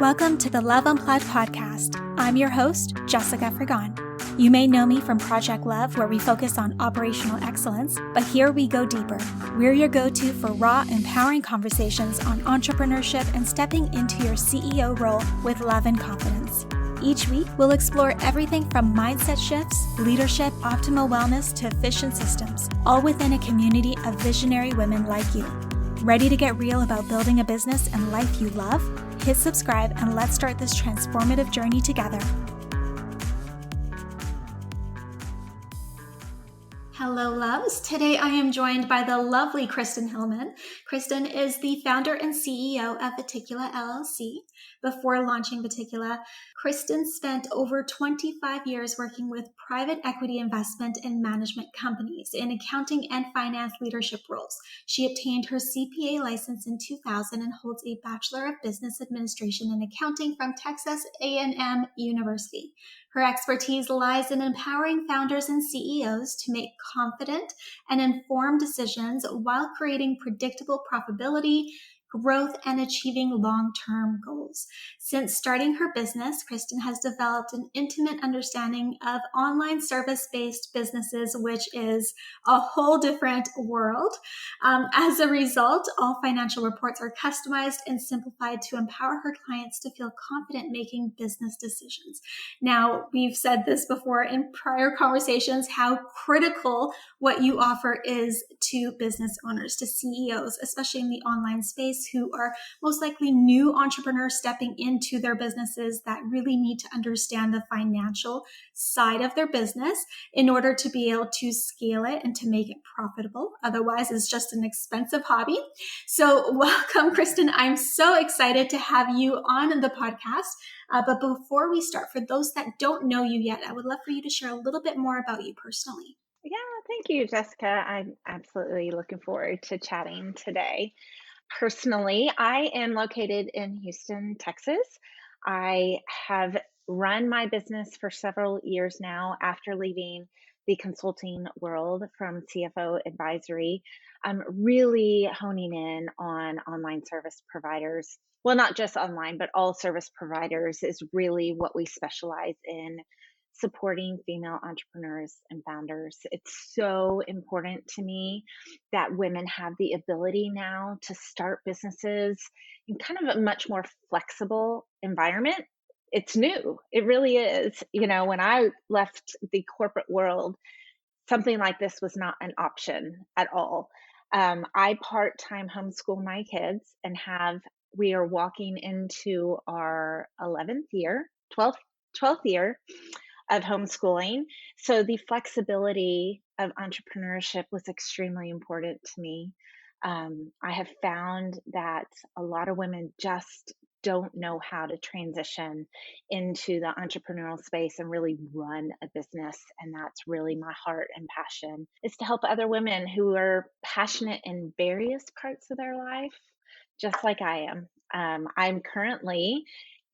Welcome to the LOVE Unplugged podcast. I'm your host, Jessica Frigon. You may know me from Project Love, where we focus on operational excellence, but here we go deeper. We're your go-to for raw, empowering conversations on entrepreneurship and stepping into your CEO role with love and confidence. Each week, we'll explore everything from mindset shifts, leadership, optimal wellness, to efficient systems, all within a community of visionary women like you. Ready to get real about building a business and life you love? Hit subscribe and let's start this transformative journey together. Hello, loves. Today I am joined by the lovely Kristen Hillman. Kristen is the founder and CEO of Viticula LLC. Before launching Viticula, Kristen spent over 25 years working with private equity investment and management companies in accounting and finance leadership roles. She obtained her CPA license in 2000 and holds a Bachelor of Business Administration in Accounting from Texas A&M University. Her expertise lies in empowering founders and CEOs to make confident and informed decisions while creating predictable profitability, growth, and achieving long-term goals. Since starting her business, Kristen has developed an intimate understanding of online service-based businesses, which is a whole different world. As a result, all financial reports are customized and simplified to empower her clients to feel confident making business decisions. Now, we've said this before in prior conversations, how critical what you offer is to business owners, to CEOs, especially in the online space, who are most likely new entrepreneurs stepping into their businesses that really need to understand the financial side of their business in order to be able to scale it and to make it profitable. Otherwise, it's just an expensive hobby. So welcome, Kristen. I'm so excited to have you on the podcast. But before we start, for those that don't know you yet, I would love for you to share a little bit more about you personally. Yeah, thank you, Jessica. I'm absolutely looking forward to chatting today. Personally, I am located in Houston, Texas. I have run my business for several years now after leaving the consulting world from CFO advisory. I'm really honing in on online service providers. Well, not just online, but all service providers is really what we specialize in, supporting female entrepreneurs and founders. It's so important to me that women have the ability now to start businesses in kind of a much more flexible environment. It's new. It really is. You know, when I left the corporate world, something like this was not an option at all. I part-time homeschool my kids and we are walking into our 11th year, 12th year of homeschooling. So the flexibility of entrepreneurship was extremely important to me. I have found that a lot of women just don't know how to transition into the entrepreneurial space and really run a business. And that's really my heart and passion, is to help other women who are passionate in various parts of their life, just like I am. I'm currently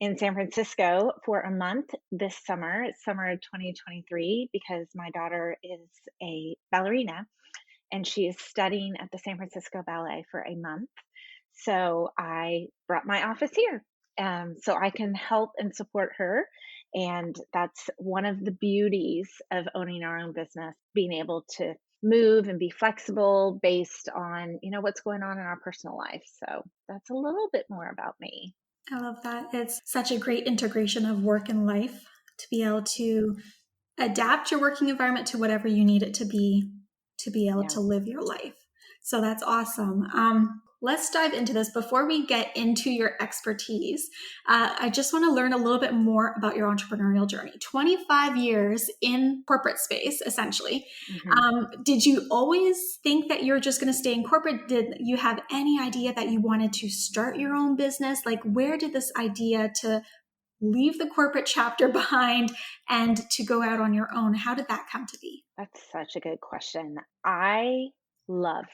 in San Francisco for a month this summer. It's summer of 2023 because my daughter is a ballerina and she is studying at the San Francisco Ballet for a month. So I brought my office here so I can help and support her. And that's one of the beauties of owning our own business, being able to move and be flexible based on, what's going on in our personal life. So that's a little bit more about me. I love that. It's such a great integration of work and life to be able to adapt your working environment to whatever you need it to be able to live your life. So that's awesome. Let's dive into this. Before we get into your expertise, I just want to learn a little bit more about your entrepreneurial journey. 25 years in corporate space, essentially. Mm-hmm. Did you always think that you're just going to stay in corporate? Did you have any idea that you wanted to start your own business? Like, where did this idea to leave the corporate chapter behind and to go out on your own, how did that come to be? That's such a good question. I loved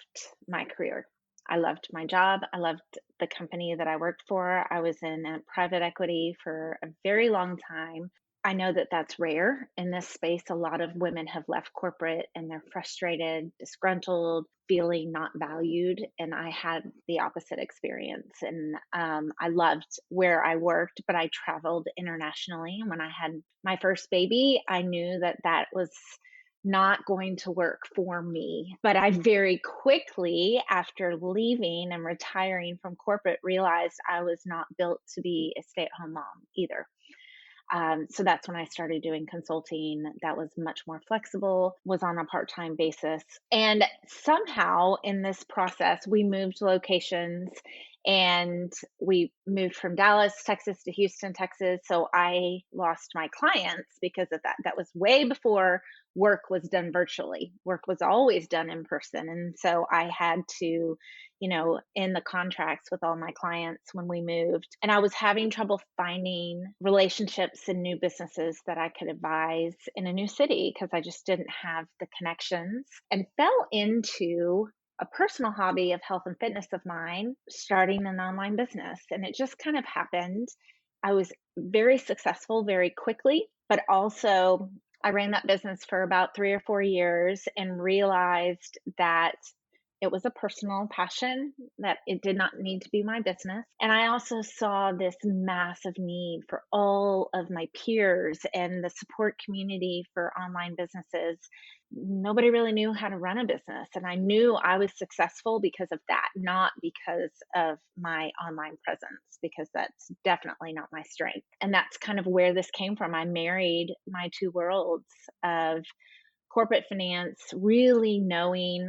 my career. I loved my job. I loved the company that I worked for. I was in private equity for a very long time. I know that that's rare in this space. A lot of women have left corporate and they're frustrated, disgruntled, feeling not valued. And I had the opposite experience. And I loved where I worked, but I traveled internationally. When I had my first baby, I knew that that was not going to work for me. But I very quickly, after leaving and retiring from corporate, realized I was not built to be a stay at home mom either. So that's when I started doing consulting that was much more flexible, was on a part time basis. And somehow in this process, we moved locations and we moved from Dallas, Texas to Houston, Texas. So I lost my clients because of that. That was way before work was done virtually. Work was always done in person. And so I had to, in the contracts with all my clients when we moved. And I was having trouble finding relationships and new businesses that I could advise in a new city because I just didn't have the connections, and fell into a personal hobby of health and fitness of mine, starting an online business. And it just kind of happened. I was very successful very quickly, but also I ran that business for about 3 or 4 years and realized that it was a personal passion, that it did not need to be my business. And I also saw this massive need for all of my peers and the support community for online businesses. Nobody really knew how to run a business. And I knew I was successful because of that, not because of my online presence, because that's definitely not my strength. And that's kind of where this came from. I married my two worlds of corporate finance, really knowing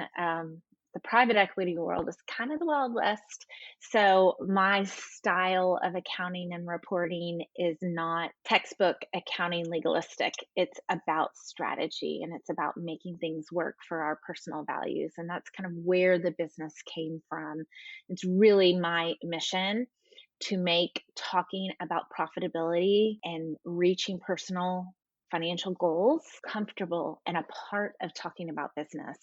the private equity world is kind of the Wild West. So my style of accounting and reporting is not textbook accounting legalistic. It's about strategy and it's about making things work for our personal values. And that's kind of where the business came from. It's really my mission to make talking about profitability and reaching personal financial goals comfortable and a part of talking about business.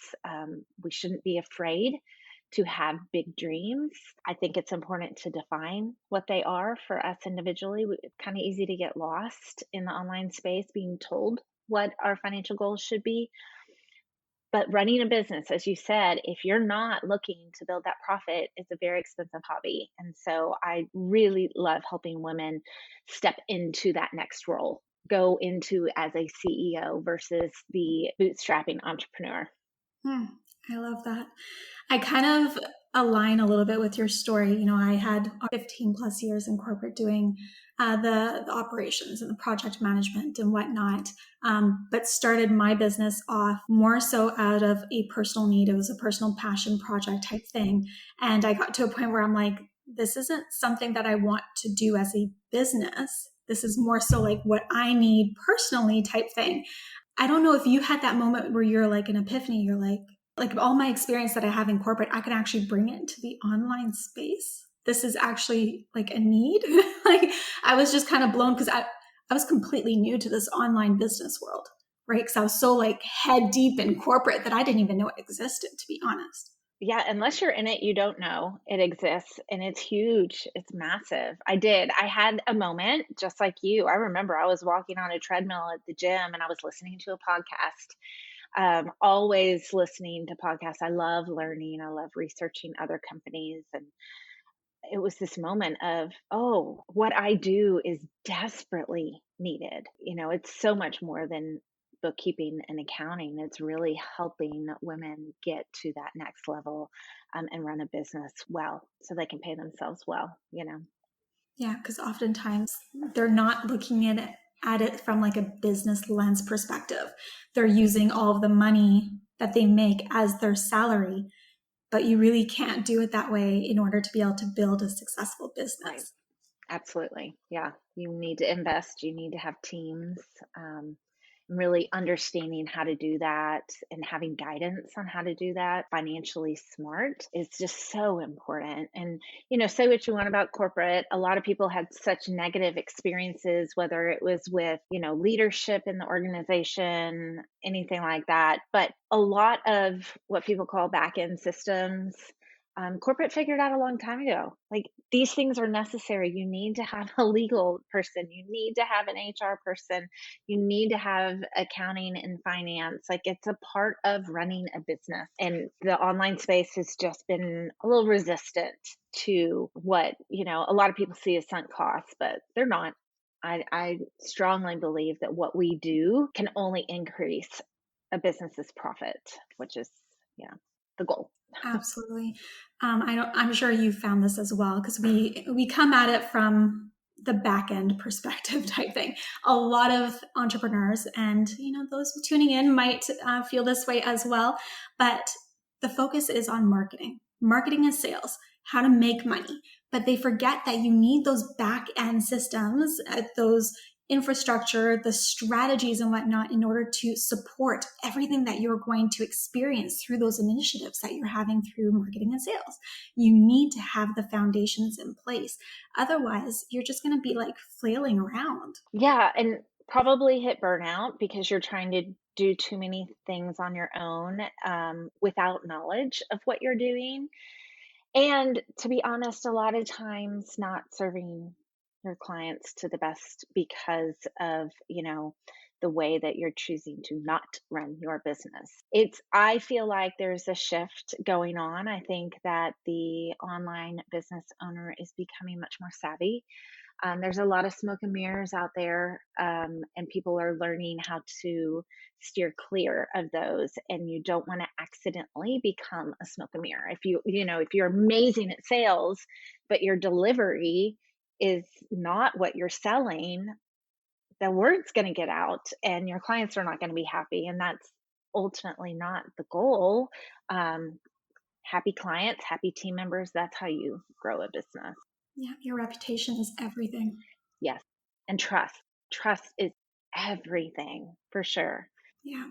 We shouldn't be afraid to have big dreams. I think it's important to define what they are for us individually. It's kind of easy to get lost in the online space being told what our financial goals should be. But running a business, as you said, if you're not looking to build that profit, it's a very expensive hobby. And so I really love helping women step into that next role, go into as a CEO versus the bootstrapping entrepreneur. Hmm, I love that. I kind of align a little bit with your story. I had 15 plus years in corporate doing the operations and the project management and whatnot, but started my business off more so out of a personal need. It was a personal passion project type thing. And I got to a point where I'm like, this isn't something that I want to do as a business. This is more so like what I need personally type thing. I don't know if you had that moment where you're like an epiphany. You're like all my experience that I have in corporate, I can actually bring it to the online space. This is actually like a need. Like I was just kind of blown because I was completely new to this online business world, right? Because I was so like head deep in corporate that I didn't even know it existed, to be honest. Yeah, unless you're in it, you don't know it exists, and it's huge. It's massive. I had a moment just like you. I remember I was walking on a treadmill at the gym and I was listening to a podcast. Always listening to podcasts. I love learning. I love researching other companies. And it was this moment of, oh, what I do is desperately needed. It's so much more than bookkeeping and accounting. It's really helping women get to that next level, and run a business well so they can pay themselves well. Yeah, because oftentimes they're not looking at it from like a business lens perspective. They're using all of the money that they make as their salary, but you really can't do it that way in order to be able to build a successful Right. business. Absolutely. Yeah. You need to invest, you need to have teams, really understanding how to do that and having guidance on how to do that financially smart is just so important. And, say what you want about corporate. A lot of people had such negative experiences, whether it was with, leadership in the organization, anything like that. But a lot of what people call back end systems, corporate figured out a long time ago. Like, these things are necessary. You need to have a legal person. You need to have an HR person. You need to have accounting and finance. Like, it's a part of running a business. And the online space has just been a little resistant to what, a lot of people see as sunk costs, but they're not. I strongly believe that what we do can only increase a business's profit, which is, the goal. Absolutely. I'm sure you found this as well, because we come at it from the back end perspective type thing. A lot of entrepreneurs and those tuning in might feel this way as well, but the focus is on marketing and sales, how to make money. But they forget that you need those back end systems, those infrastructure, the strategies and whatnot in order to support everything that you're going to experience through those initiatives that you're having through marketing and sales. You need to have the foundations in place. Otherwise, you're just going to be like flailing around. Yeah, and probably hit burnout because you're trying to do too many things on your own, without knowledge of what you're doing. And to be honest, a lot of times not serving your clients to the best because of, the way that you're choosing to not run your business. I feel like there's a shift going on. I think that the online business owner is becoming much more savvy. There's a lot of smoke and mirrors out there, and people are learning how to steer clear of those. And you don't want to accidentally become a smoke and mirror. If you're amazing at sales, but your delivery is not what you're selling, the word's going to get out, and your clients are not going to be happy. And that's ultimately not the goal. Happy clients, happy team members. That's how you grow a business. Yeah, your reputation is everything. Yes. And trust. Trust is everything for sure. Yeah,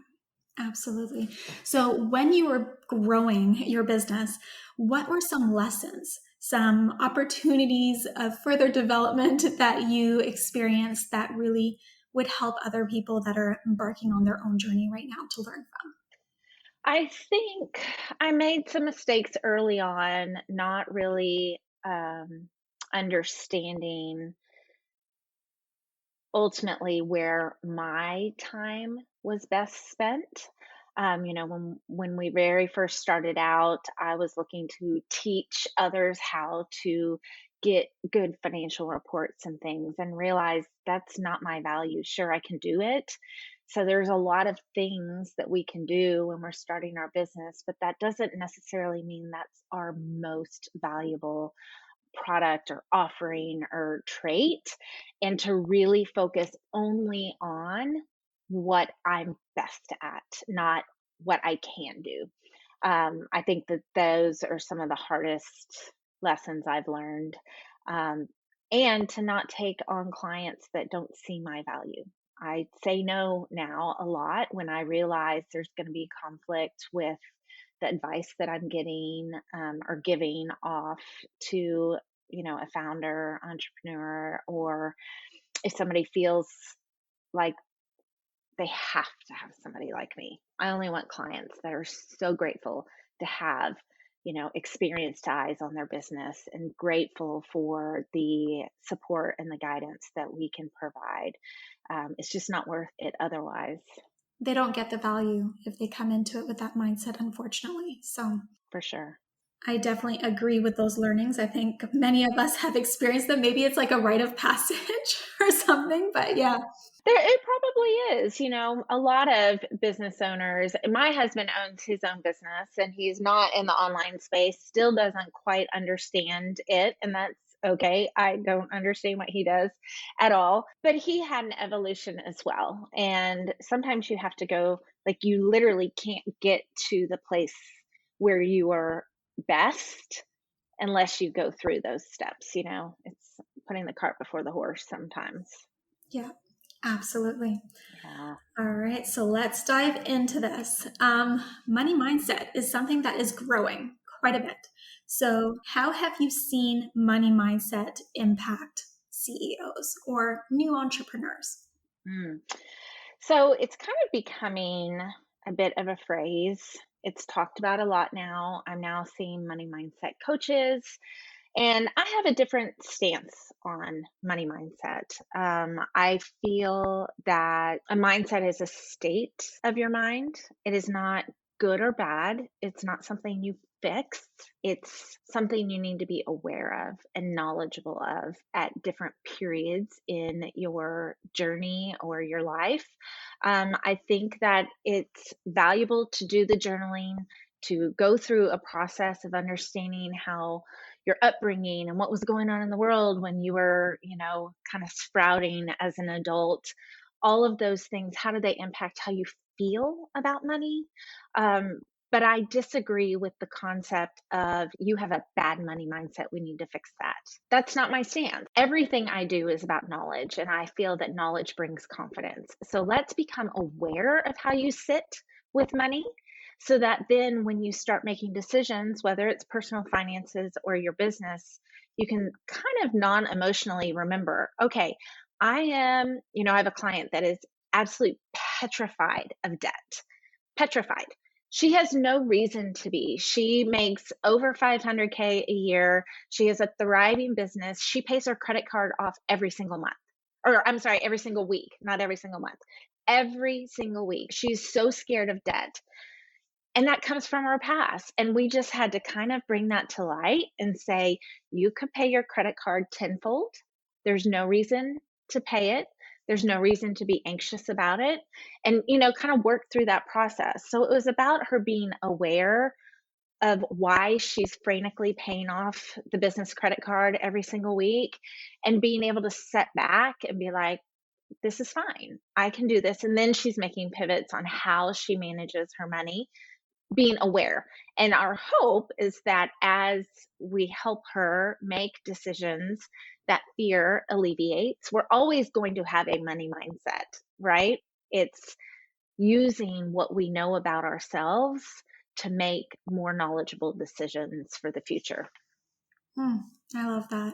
absolutely. So, when you were growing your business, what were some lessons, some opportunities of further development that you experienced that really would help other people that are embarking on their own journey right now to learn from? I think I made some mistakes early on, not really understanding ultimately where my time was best spent. When we very first started out, I was looking to teach others how to get good financial reports and things, and realized that's not my value. Sure, I can do it. So there's a lot of things that we can do when we're starting our business, but that doesn't necessarily mean that's our most valuable product or offering or trait, and to really focus only on what I'm best at, not what I can do. I think that those are some of the hardest lessons I've learned. Um, and to not take on clients that don't see my value. I say no now a lot when I realize there's going to be conflict with the advice that I'm getting, or giving off to, a founder, entrepreneur, or if somebody feels like they have to have somebody like me. I only want clients that are so grateful to have, experienced eyes on their business, and grateful for the support and the guidance that we can provide. It's just not worth it otherwise. They don't get the value if they come into it with that mindset, unfortunately. So, For sure. I definitely agree with those learnings. I think many of us have experienced them. Maybe it's like a rite of passage or something, but yeah. It probably is. A lot of business owners. My husband owns his own business, and he's not in the online space, still doesn't quite understand it. And that's okay. I don't understand what he does at all. But he had an evolution as well. And sometimes you have to go, like, you literally can't get to the place where you are best unless you go through those steps. It's putting the cart before the horse sometimes. Yeah, absolutely. Yeah. All right, so let's dive into this. Money mindset is something that is growing quite a bit. So, how have you seen money mindset impact CEOs or new entrepreneurs? Mm. So it's kind of becoming a bit of a phrase It's talked about a lot now. I'm now seeing money mindset coaches, and I have a different stance on money mindset. I feel that a mindset is a state of your mind. It is not good or bad. It's not something you fix. It's something you need to be aware of and knowledgeable of at different periods in your journey or your life. I think that it's valuable to do the journaling, to go through a process of understanding how your upbringing and what was going on in the world when you were, kind of sprouting as an adult. All of those things, how do they impact how you feel about money? Um, but I disagree with the concept of you have a bad money mindset. We need to fix that. That's not my stance. Everything I do is about knowledge, and I feel that knowledge brings confidence. So let's become aware of how you sit with money so that then when you start making decisions, whether it's personal finances or your business, you can kind of non emotionally remember, okay, I have a client that is absolutely petrified of debt, petrified. She has no reason to be. She makes over 500K a year. She has a thriving business. She pays her credit card off every single month. Or I'm sorry, every single week, not every single month. Every single week. She's so scared of debt. And that comes from our past. And we just had to kind of bring that to light and say, you could pay your credit card tenfold. There's no reason to pay it. There's no reason to be anxious about it. And, kind of work through that process. So it was about her being aware of why she's frantically paying off the business credit card every single week and being able to set back and be like, this is fine. I can do this. And then she's making pivots on how she manages her money, being aware. And our hope is that as we help her make decisions, that fear alleviates. We're always going to have a money mindset, right? It's using what we know about ourselves to make more knowledgeable decisions for the future. I love that.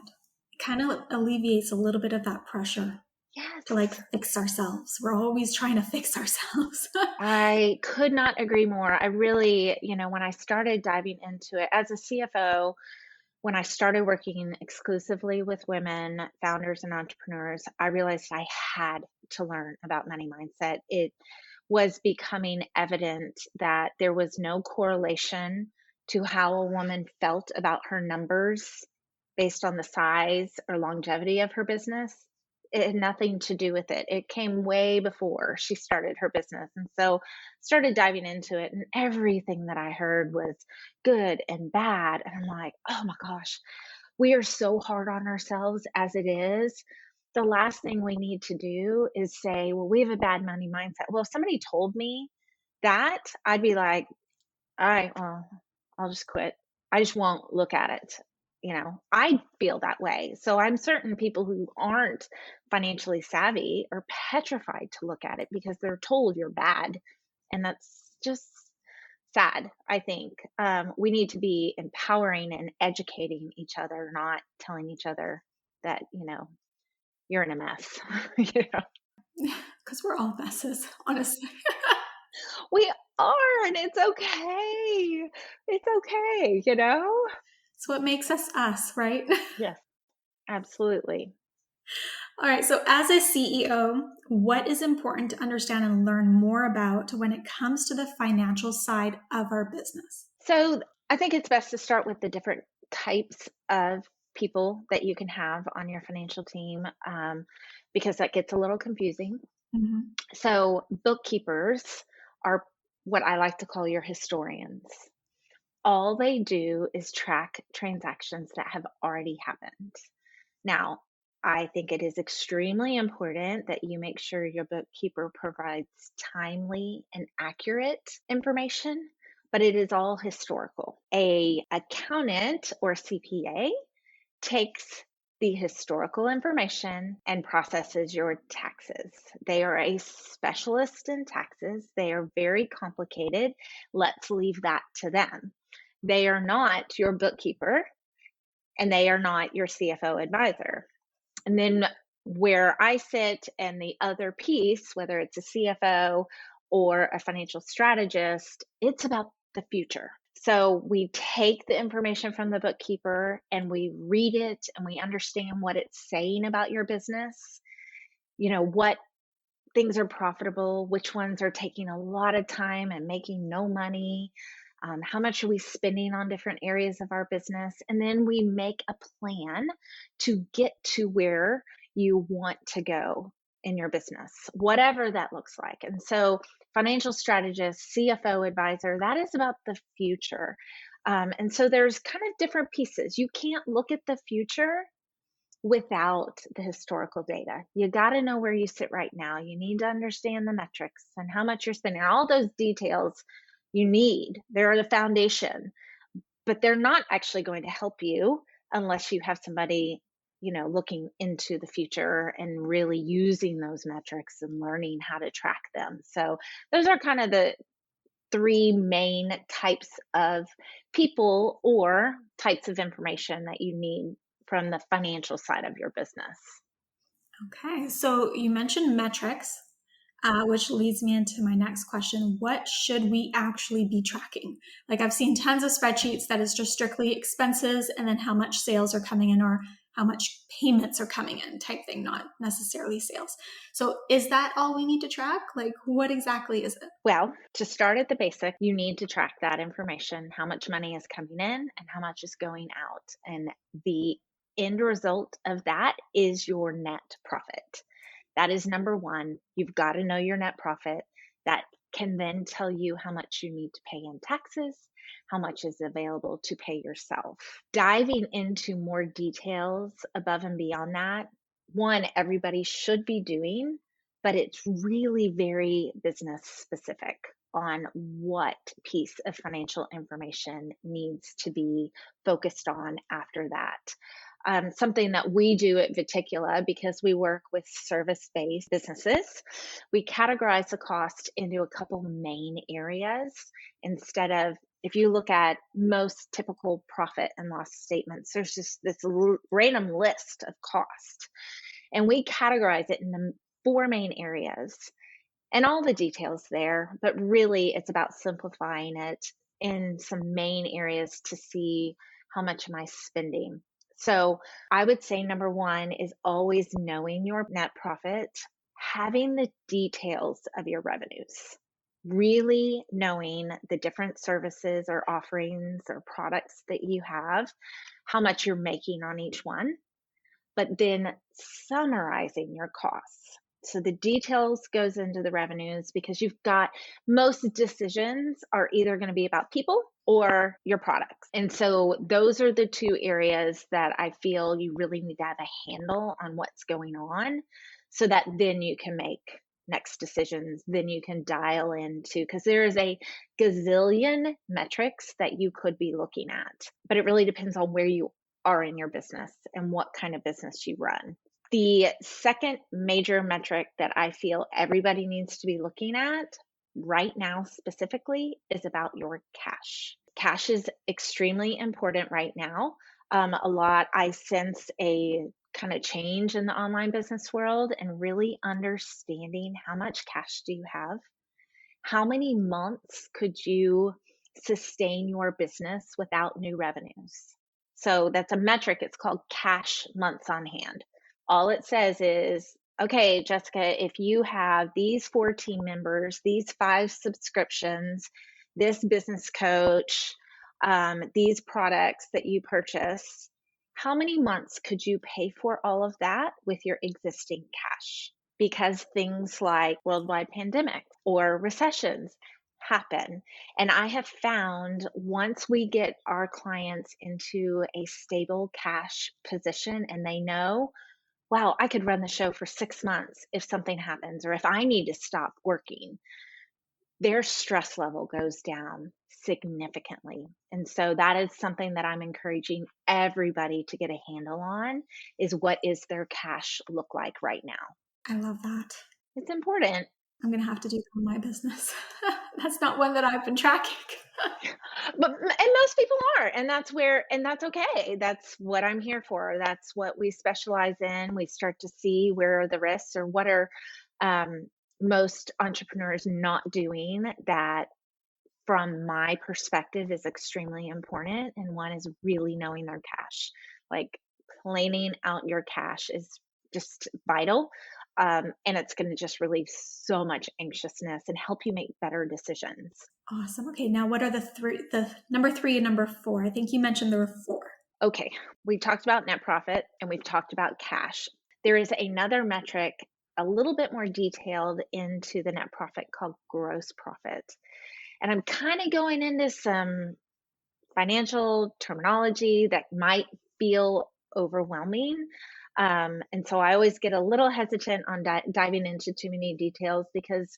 It kind of alleviates a little bit of that pressure Yes. to fix ourselves. We're always trying to fix ourselves. I could not agree more. I really, when I started diving into it as a CFO, when I started working exclusively with women, founders, and entrepreneurs, I realized I had to learn about money mindset. It was becoming evident that there was no correlation to how a woman felt about her numbers based on the size or longevity of her business. It had nothing to do with it. It came way before she started her business. And so started diving into it, and everything that I heard was good and bad. And I'm like, oh my gosh, we are so hard on ourselves as it is. The last thing we need to do is say, well, we have a bad money mindset. Well, if somebody told me that, I'd be like, all right, well, I'll just quit. I just won't look at it. I feel that way. So I'm certain people who aren't financially savvy are petrified to look at it because they're told you're bad. And that's just sad, I think. We need to be empowering and educating each other, not telling each other that, you're in a mess. Because we're all messes, honestly. We are, and it's okay. It's okay. It's what makes us us, right? Yes, absolutely. All right. So, as a CEO, what is important to understand and learn more about when it comes to the financial side of our business? So I think it's best to start with the different types of people that you can have on your financial team, because that gets a little confusing. Mm-hmm. So bookkeepers are what I like to call your historians. All they do is track transactions that have already happened. Now, I think it is extremely important that you make sure your bookkeeper provides timely and accurate information, but it is all historical. A accountant or CPA takes the historical information and processes your taxes. They are a specialist in taxes. They are very complicated. Let's leave that to them. They are not your bookkeeper, and they are not your CFO advisor. And then where I sit and the other piece, whether it's a CFO or a financial strategist, it's about the future. So we take the information from the bookkeeper and we read it and we understand what it's saying about your business. What things are profitable, which ones are taking a lot of time and making no money, how much are we spending on different areas of our business. And then we make a plan to get to where you want to go in your business, whatever that looks like. And so, financial strategist, CFO advisor, that is about the future. And so, there's kind of different pieces. You can't look at the future without the historical data. You got to know where you sit right now. You need to understand the metrics and how much you're spending. All those details you need. They're the foundation, but they're not actually going to help you unless you have somebody, looking into the future and really using those metrics and learning how to track them. So those are kind of the three main types of people or types of information that you need from the financial side of your business. Okay, so you mentioned metrics, which leads me into my next question. What should we actually be tracking? Like, I've seen tons of spreadsheets that is just strictly expenses and then how much sales are coming in or how much payments are coming in type thing, not necessarily sales. So is that all we need to track? Like, what exactly is it? Well, to start at the basic, you need to track that information, how much money is coming in and how much is going out. And the end result of that is your net profit. That is number one. You've got to know your net profit. That can then tell you how much you need to pay in taxes, how much is available to pay yourself. Diving into more details above and beyond that, one, everybody should be doing, but it's really very business specific on what piece of financial information needs to be focused on after that. Something that we do at Viticula, because we work with service-based businesses, we categorize the cost into a couple main areas instead of, if you look at most typical profit and loss statements, there's just this random list of cost. And we categorize it into four main areas and all the details there, but really it's about simplifying it in some main areas to see how much am I spending. So I would say number one is always knowing your net profit, having the details of your revenues, really knowing the different services or offerings or products that you have, how much you're making on each one, but then summarizing your costs. So the details goes into the revenues because you've got, most decisions are either going to be about people or your products. And so those are the two areas that I feel you really need to have a handle on what's going on so that then you can make next decisions, then you can dial into, because there is a gazillion metrics that you could be looking at, but it really depends on where you are in your business and what kind of business you run. The second major metric that I feel everybody needs to be looking at right now specifically is about your cash. Cash is extremely important right now. I sense a kind of change in the online business world and really understanding how much cash do you have? How many months could you sustain your business without new revenues? So that's a metric. It's called cash months on hand. All it says is, okay, Jessica, if you have these 4 team members, these 5 subscriptions, this business coach, these products that you purchase, how many months could you pay for all of that with your existing cash? Because things like worldwide pandemic or recessions happen. And I have found once we get our clients into a stable cash position and they know, wow, I could run the show for 6 months if something happens or if I need to stop working, their stress level goes down significantly. And so that is something that I'm encouraging everybody to get a handle on, is what is their cash look like right now. I love that. It's important. I'm going to have to do that in my business. That's not one that I've been tracking. And most people are, and that's okay. That's what I'm here for. That's what we specialize in. We start to see where are the risks or what are most entrepreneurs not doing that from my perspective is extremely important. And one is really knowing their cash. Like planning out your cash is just vital. And it's going to just relieve so much anxiousness and help you make better decisions. Awesome. Okay, now what are the number 3 and number 4? I think you mentioned there were 4. Okay, we've talked about net profit and we've talked about cash. There is another metric a little bit more detailed into the net profit called gross profit. And I'm kind of going into some financial terminology that might feel overwhelming. And so I always get a little hesitant on diving into too many details, because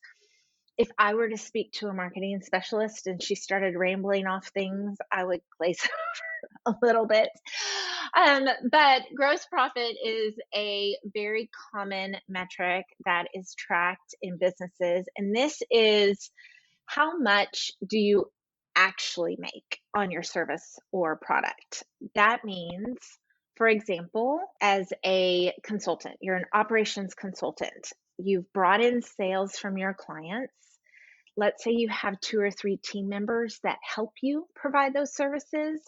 if I were to speak to a marketing specialist and she started rambling off things, I would glaze a little bit. But gross profit is a very common metric that is tracked in businesses. And this is how much do you actually make on your service or product. That means, for example, as a consultant, you're an operations consultant, you've brought in sales from your clients. Let's say you have 2 or 3 team members that help you provide those services.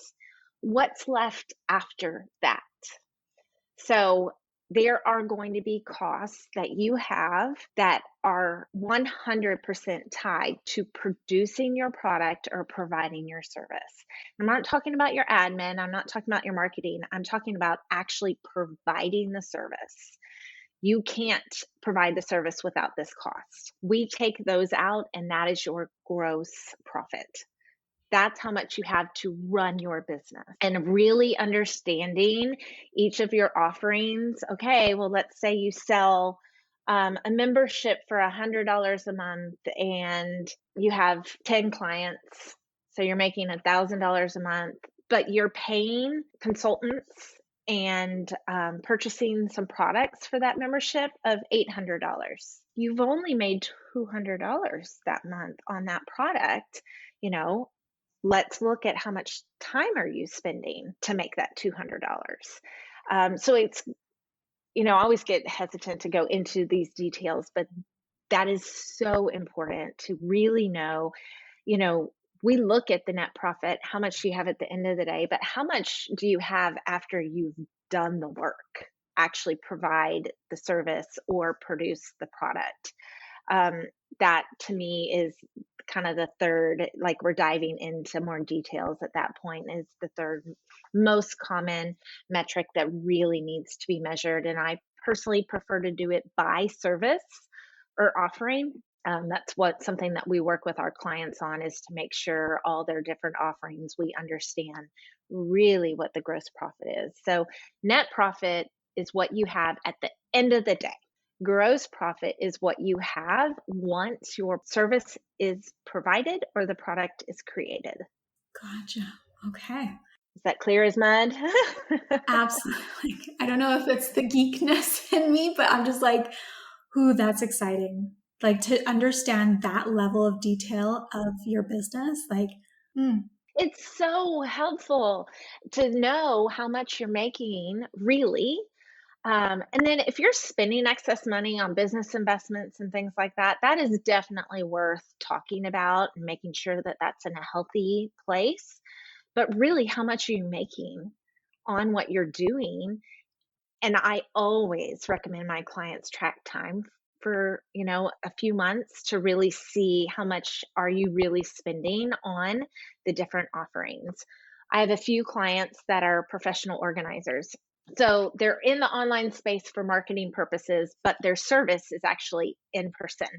What's left after that? So there are going to be costs that you have that are 100% tied to producing your product or providing your service. I'm not talking about your admin. I'm not talking about your marketing. I'm talking about actually providing the service. You can't provide the service without this cost. We take those out, and that is your gross profit. That's how much you have to run your business, and really understanding each of your offerings. Okay, well, let's say you sell a membership for $100 a month and you have 10 clients. So you're making $1,000 a month, but you're paying consultants and purchasing some products for that membership of $800. You've only made $200 that month on that product. You know, let's look at how much time are you spending to make that $200. So it's, I always get hesitant to go into these details, but that is so important to really know. We look at the net profit, how much do you have at the end of the day, but how much do you have after you've done the work, actually provide the service or produce the product? That to me is kind of the third, like we're diving into more details at that point, is the third most common metric that really needs to be measured. And I personally prefer to do it by service or offering. That's something that we work with our clients on, is to make sure all their different offerings, we understand really what the gross profit is. So net profit is what you have at the end of the day. Gross profit is what you have once your service is provided or the product is created. Gotcha. Okay. Is that clear as mud? Absolutely. I don't know if it's the geekness in me, but I'm just like, ooh, that's exciting. Like, to understand that level of detail of your business, like, It's so helpful to know how much you're making, really. And then if you're spending excess money on business investments and things like that, that is definitely worth talking about and making sure that that's in a healthy place. But really, how much are you making on what you're doing? And I always recommend my clients track time for, a few months to really see how much are you really spending on the different offerings. I have a few clients that are professional organizers. So they're in the online space for marketing purposes, but their service is actually in person.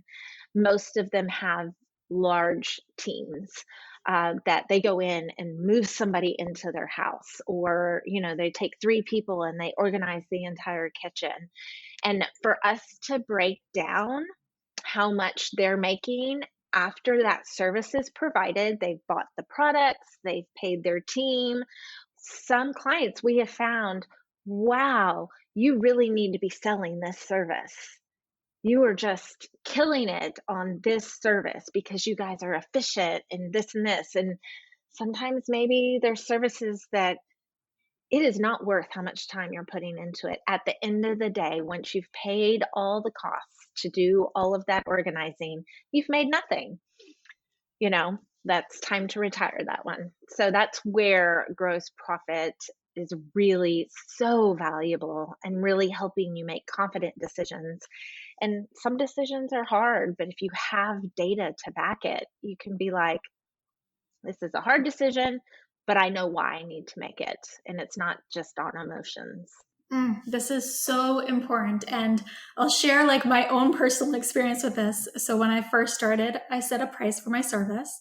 Most of them have large teams that they go in and move somebody into their house, or they take 3 people and they organize the entire kitchen. And for us to break down how much they're making after that service is provided, they've bought the products, they've paid their team. Some clients we have found, wow, you really need to be selling this service. You are just killing it on this service because you guys are efficient and this and this. And sometimes maybe there's services that it is not worth how much time you're putting into it. At the end of the day, once you've paid all the costs to do all of that organizing, you've made nothing. That's time to retire that one. So that's where gross profit is really so valuable and really helping you make confident decisions. And some decisions are hard, but if you have data to back it, you can be like, this is a hard decision, but I know why I need to make it. And it's not just on emotions. This is so important. And I'll share like my own personal experience with this. So when I first started, I set a price for my service.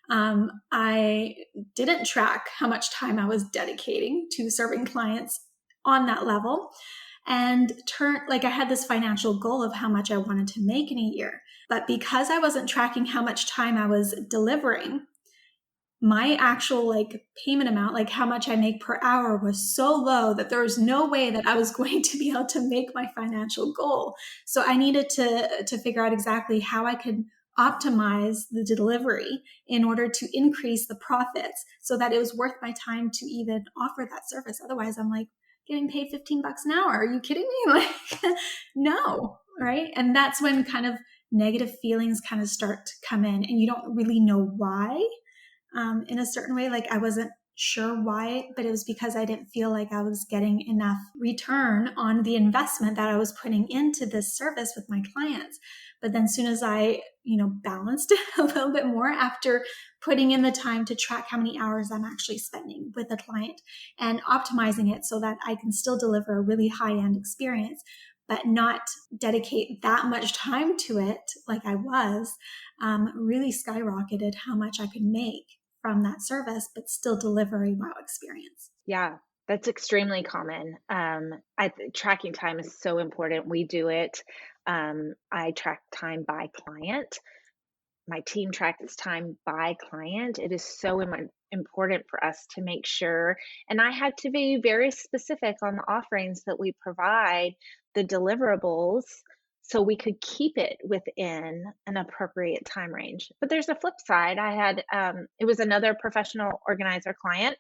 I didn't track how much time I was dedicating to serving clients on that level. And I had this financial goal of how much I wanted to make in a year. But because I wasn't tracking how much time I was delivering, my actual like payment amount, like how much I make per hour, was so low that there was no way that I was going to be able to make my financial goal. So I needed to figure out exactly how I could optimize the delivery in order to increase the profits so that it was worth my time to even offer that service. Otherwise, I'm like getting paid $15 an hour. Are you kidding me? Like, no, right? And that's when kind of negative feelings kind of start to come in and you don't really know why. In a certain way. Like I wasn't sure why, but it was because I didn't feel like I was getting enough return on the investment that I was putting into this service with my clients. But then as soon as I, balanced it a little bit more after putting in the time to track how many hours I'm actually spending with a client and optimizing it so that I can still deliver a really high-end experience, but not dedicate that much time to it like I was, really skyrocketed how much I could make from that service, but still deliver a wow experience. Yeah, that's extremely common. Tracking time is so important. We do it. I track time by client. My team tracks time by client. It is so important for us to make sure. And I had to be very specific on the offerings that we provide, the deliverables, so we could keep it within an appropriate time range. But there's a flip side. It was another professional organizer client.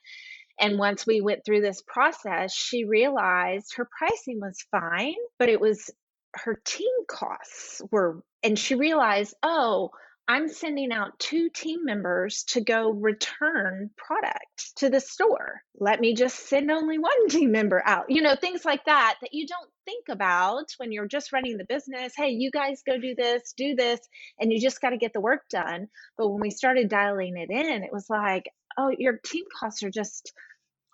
And once we went through this process, she realized her pricing was fine, but it was her team costs were, and she realized, oh, I'm sending out 2 team members to go return product to the store. Let me just send only 1 team member out. Things like that you don't think about when you're just running the business. Hey, you guys go do this, and you just got to get the work done. But when we started dialing it in, it was like, oh, your team costs are just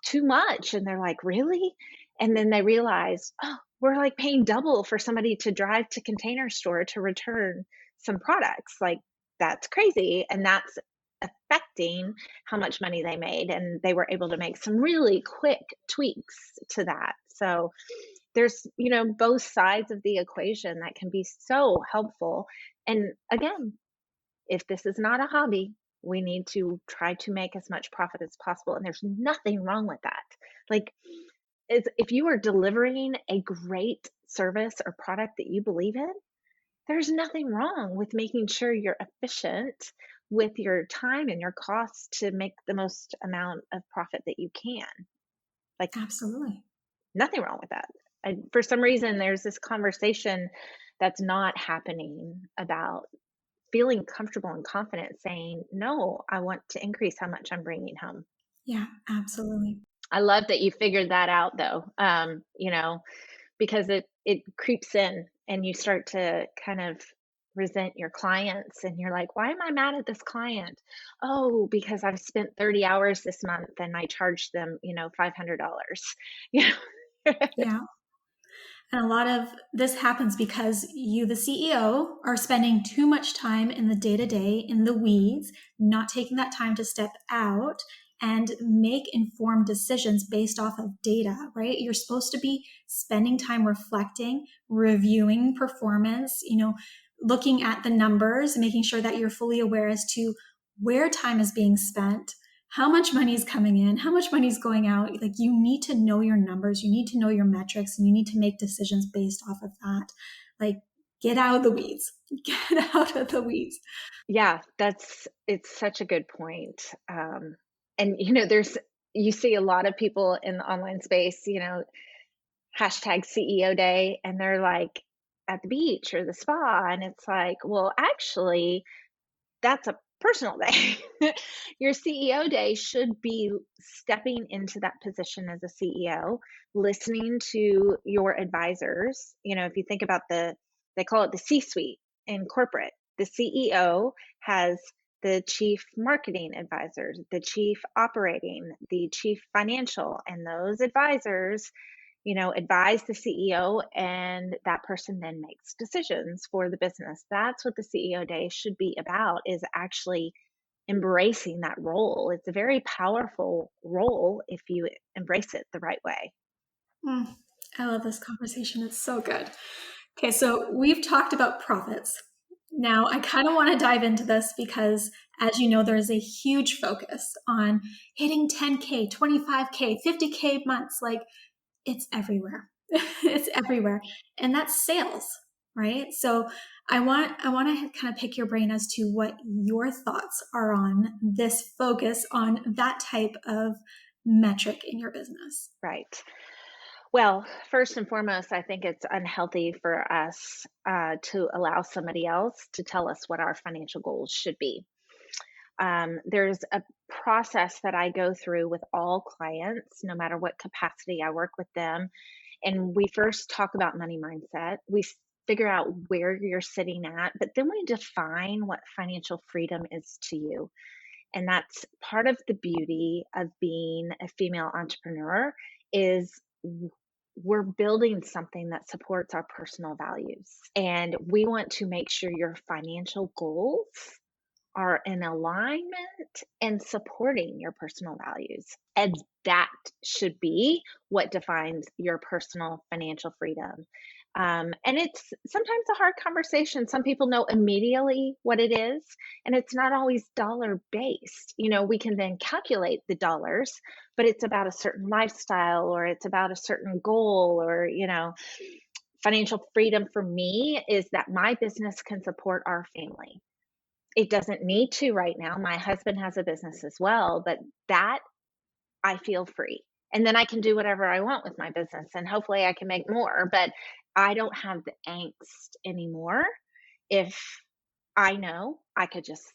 too much. And they're like, really? And then they realize, oh, we're like paying double for somebody to drive to Container Store to return some products. Like, that's crazy. And that's affecting how much money they made. And they were able to make some really quick tweaks to that. So there's, both sides of the equation that can be so helpful. And again, if this is not a hobby, we need to try to make as much profit as possible. And there's nothing wrong with that. Like, if you are delivering a great service or product that you believe in, there's nothing wrong with making sure you're efficient with your time and your costs to make the most amount of profit that you can. Like, Absolutely. nothing wrong with that. For some reason, there's this conversation that's not happening about feeling comfortable and confident saying, no, I want to increase how much I'm bringing home. Yeah, absolutely. I love that you figured that out though, because it creeps in and you start to kind of resent your clients and you're like, why am I mad at this client? Oh, because I've spent 30 hours this month and I charged them, $500. You know? Yeah. And a lot of this happens because you, the CEO, are spending too much time in the day to day, in the weeds, not taking that time to step out and make informed decisions based off of data, right? You're supposed to be spending time reflecting, reviewing performance, looking at the numbers, making sure that you're fully aware as to where time is being spent, how much money is coming in, how much money is going out. Like, you need to know your numbers, you need to know your metrics, and you need to make decisions based off of that. Like, get out of the weeds. Get out of the weeds. Yeah, it's such a good point. And you see a lot of people in the online space, hashtag CEO day, and they're like at the beach or the spa. And it's like, well, actually, that's a personal day. Your CEO day should be stepping into that position as a CEO, listening to your advisors. If you think about they call it the C-suite in corporate. The CEO has the chief marketing advisors, the chief operating, the chief financial, and those advisors advise the CEO, and that person then makes decisions for the business. That's what the CEO day should be about, is actually embracing that role. It's a very powerful role if you embrace it the right way. I love this conversation. It's so good. Okay, so we've talked about profits. Now, I kind of want to dive into this because, as you know, there's a huge focus on hitting 10K, 25K, 50K months. Like, it's everywhere. It's everywhere. And that's sales, right? So I want to kind of pick your brain as to what your thoughts are on this focus on that type of metric in your business. Right. Well, first and foremost, I think it's unhealthy for us to allow somebody else to tell us what our financial goals should be. There's a process that I go through with all clients, no matter what capacity I work with them. And we first talk about money mindset. We figure out where you're sitting at, but then we define what financial freedom is to you. And that's part of the beauty of being a female entrepreneur, is we're building something that supports our personal values. And we want to make sure your financial goals are in alignment and supporting your personal values. And that should be what defines your personal financial freedom. And it's sometimes a hard conversation. Some people know immediately what it is, and it's not always dollar based. We can then calculate the dollars, but it's about a certain lifestyle, or it's about a certain goal, or, financial freedom for me is that my business can support our family. It doesn't need to right now. My husband has a business as well, but that I feel free. And then I can do whatever I want with my business, and hopefully I can make more, but I don't have the angst anymore if I know I could just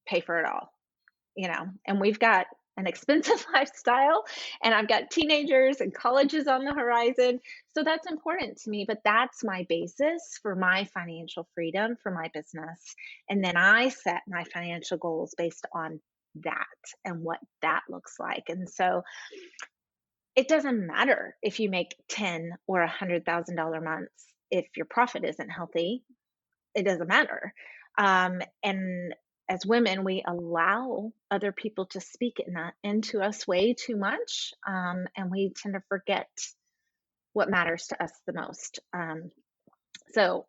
pay for it all, and we've got an expensive lifestyle, and I've got teenagers and colleges on the horizon. So that's important to me, but that's my basis for my financial freedom for my business. And then I set my financial goals based on that and what that looks like. And so it doesn't matter if you make $10,000 or $100,000 months. If your profit isn't healthy, it doesn't matter. And as women, we allow other people to speak into us way too much, and we tend to forget what matters to us the most. So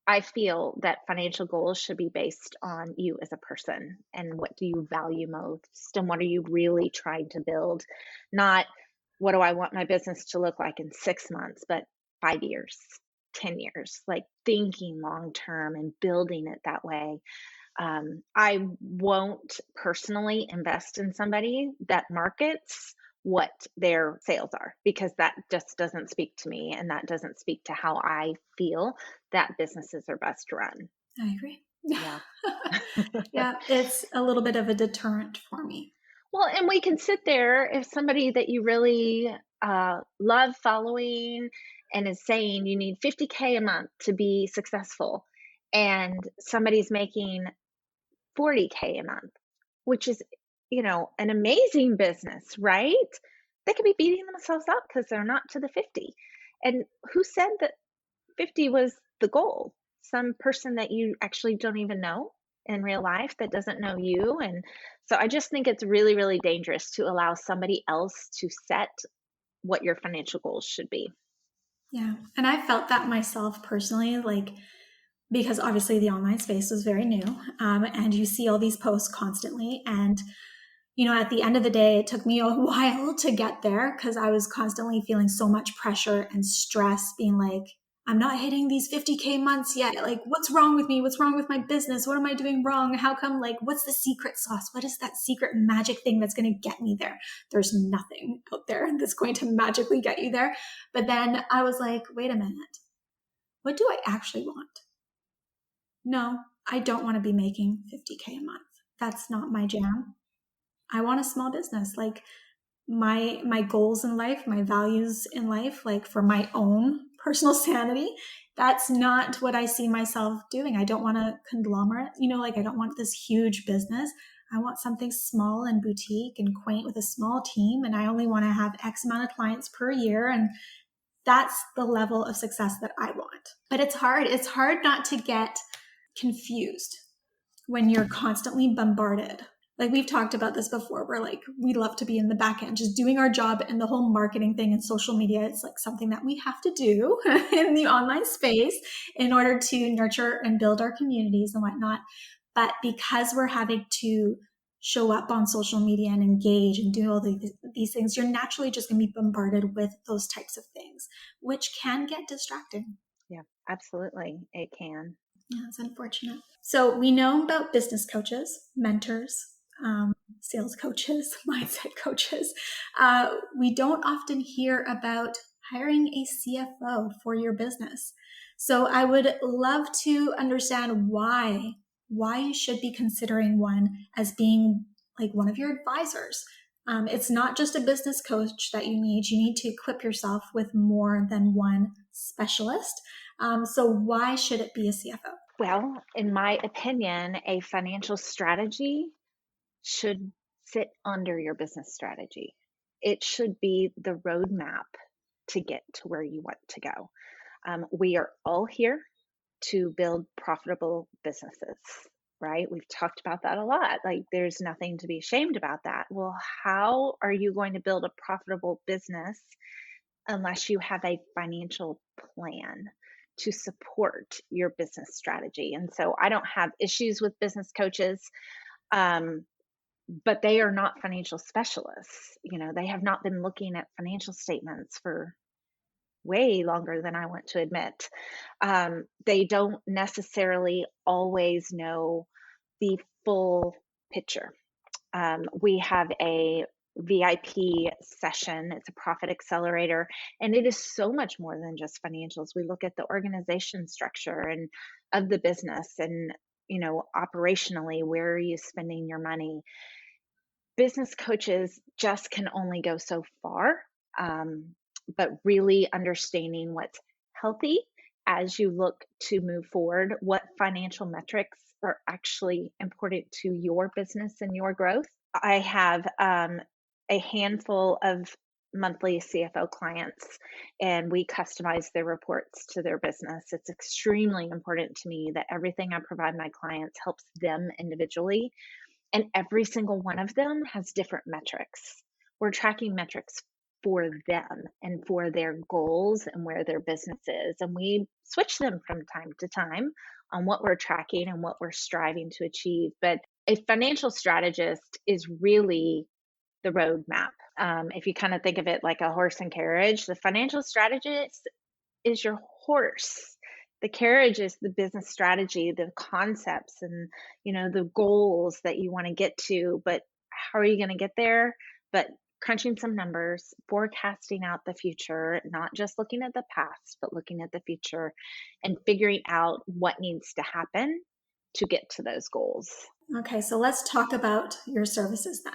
I feel that financial goals should be based on you as a person, and what do you value most, and what are you really trying to build? Not what do I want my business to look like in 6 months, but 5 years, 10 years, like thinking long term and building it that way. I won't personally invest in somebody that markets what their sales are, because that just doesn't speak to me, and that doesn't speak to how I feel that businesses are best run. I agree. Yeah. Yeah, it's a little bit of a deterrent for me. Well, and we can sit there, if somebody that you really love following and is saying you need 50K a month to be successful, and somebody's making 40K a month, which is, an amazing business, right? They could be beating themselves up because they're not to the 50. And who said that 50 was the goal? Some person that you actually don't even know in real life, that doesn't know you. And so I just think it's really, really dangerous to allow somebody else to set what your financial goals should be. Yeah. And I felt that myself personally, because obviously the online space was very new, and you see all these posts constantly. And, at the end of the day, it took me a while to get there, because I was constantly feeling so much pressure and stress, being like, I'm not hitting these 50K months yet. Like, what's wrong with me? What's wrong with my business? What am I doing wrong? How come, what's the secret sauce? What is that secret magic thing that's going to get me there? There's nothing out there that's going to magically get you there. But then I was like, wait a minute. What do I actually want? No, I don't want to be making $50K a month. That's not my jam. I want a small business. Like my goals in life, my values in life, like for my own personal sanity, that's not what I see myself doing. I don't want a conglomerate, like I don't want this huge business. I want something small and boutique and quaint with a small team. And I only want to have X amount of clients per year. And that's the level of success that I want. But it's hard. It's hard not to get confused when you're constantly bombarded. Like we've talked about this before, where like we love to be in the back end, just doing our job, and the whole marketing thing and social media, it's like something that we have to do in the online space in order to nurture and build our communities and whatnot. But because we're having to show up on social media and engage and do all these things, you're naturally just going to be bombarded with those types of things, which can get distracting. Yeah, absolutely. It can. Yeah, it's unfortunate. So we know about business coaches, mentors, sales coaches, mindset coaches. We don't often hear about hiring a CFO for your business. So I would love to understand why you should be considering one as being like one of your advisors. It's not just a business coach that you need. You need to equip yourself with more than one specialist. So why should it be a CFO? Well, in my opinion, a financial strategy should sit under your business strategy. It should be the roadmap to get to where you want to go. We are all here to build profitable businesses, right? We've talked about that a lot. Like, there's nothing to be ashamed about that. Well, how are you going to build a profitable business unless you have a financial plan to support your business strategy? And so I don't have issues with business coaches, but they are not financial specialists. They have not been looking at financial statements for way longer than I want to admit. They don't necessarily always know the full picture. We have a VIP session. It's a profit accelerator, and it is so much more than just financials. We look at the organization structure and of the business, and operationally, where are you spending your money? Business coaches just can only go so far, but really understanding what's healthy as you look to move forward, what financial metrics are actually important to your business and your growth. I have a handful of monthly CFO clients, and we customize their reports to their business. It's extremely important to me that everything I provide my clients helps them individually, and every single one of them has different metrics. We're tracking metrics for them and for their goals and where their business is. And we switch them from time to time on what we're tracking and what we're striving to achieve. But a financial strategist is really the roadmap. If you kind of think of it like a horse and carriage, the financial strategist is your horse. The carriage is the business strategy, the concepts, and the goals that you want to get to. But how are you going to get there? But crunching some numbers, forecasting out the future, not just looking at the past, but looking at the future and figuring out what needs to happen to get to those goals. Okay, so let's talk about your services then.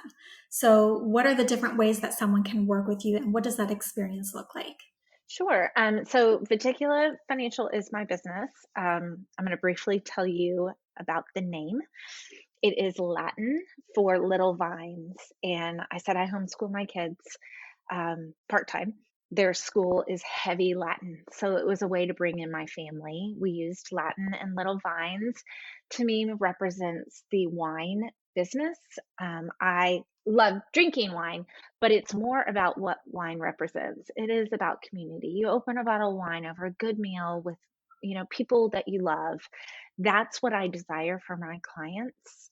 So what are the different ways that someone can work with you, and what does that experience look like? Sure. So Viticula Financial is my business. I'm going to briefly tell you about the name. It is Latin for little vines. And I said I homeschool my kids part-time. Their school is heavy Latin. So it was a way to bring in my family. We used Latin, and little vines to me represents the wine business. I love drinking wine, but it's more about what wine represents. It is about community. You open a bottle of wine over a good meal with, people that you love. That's what I desire for my clients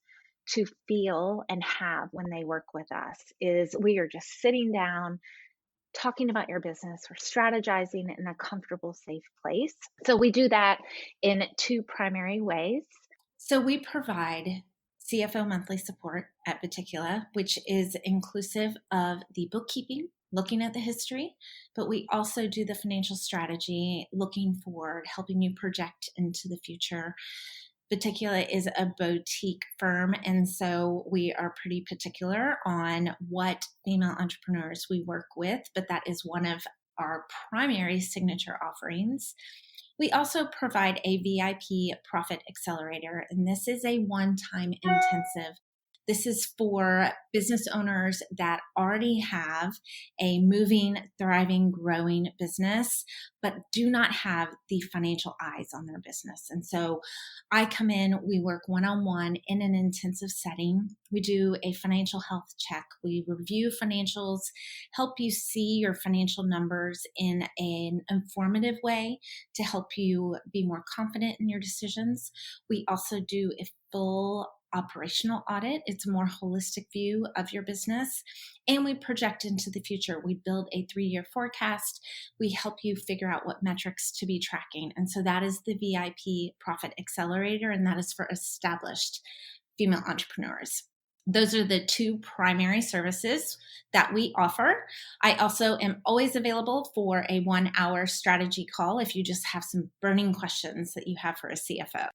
to feel and have when they work with us, is we are just sitting down talking about your business or strategizing in a comfortable, safe place. So we do that in two primary ways. So we provide CFO monthly support at Viticula, which is inclusive of the bookkeeping, looking at the history, but we also do the financial strategy, looking forward, helping you project into the future, Viticula is a boutique firm, and so we are pretty particular on what female entrepreneurs we work with, but that is one of our primary signature offerings. We also provide a VIP Profit Accelerator, and this is a one-time intensive. This is for business owners that already have a moving, thriving, growing business, but do not have the financial eyes on their business. And so I come in, we work one-on-one in an intensive setting. We do a financial health check. We review financials, help you see your financial numbers in an informative way to help you be more confident in your decisions. We also do a full operational audit. It's a more holistic view of your business, and we project into the future. We build a 3-year forecast. We help you figure out what metrics to be tracking. And so that is the VIP Profit Accelerator, and that is for established female entrepreneurs. Those are the 2 primary services that we offer. I also am always available for a 1-hour strategy call if you just have some burning questions that you have for a CFO.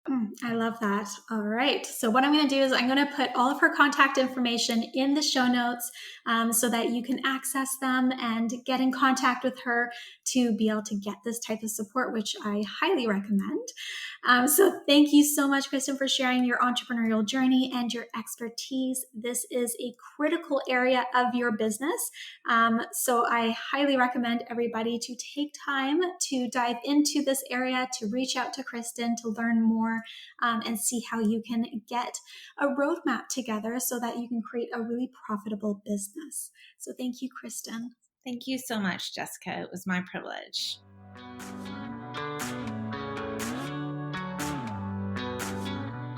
I love that. All right. So what I'm going to do is I'm going to put all of her contact information in the show notes so that you can access them and get in contact with her to be able to get this type of support, which I highly recommend. So thank you so much, Kristen, for sharing your entrepreneurial journey and your expertise. This is a critical area of your business. So I highly recommend everybody to take time to dive into this area, to reach out to Kristen, to learn more and see how you can get a roadmap together so that you can create a really profitable business. So thank you, Kristen. Thank you so much, Jessica. It was my privilege.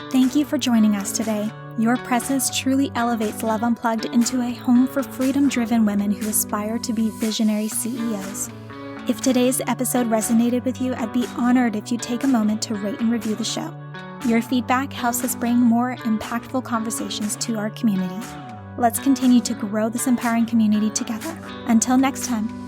Thank you for joining us today. Your presence truly elevates Love Unplugged into a home for freedom-driven women who aspire to be visionary CEOs. If today's episode resonated with you, I'd be honored if you take a moment to rate and review the show. Your feedback helps us bring more impactful conversations to our community. Let's continue to grow this empowering community together. Until next time.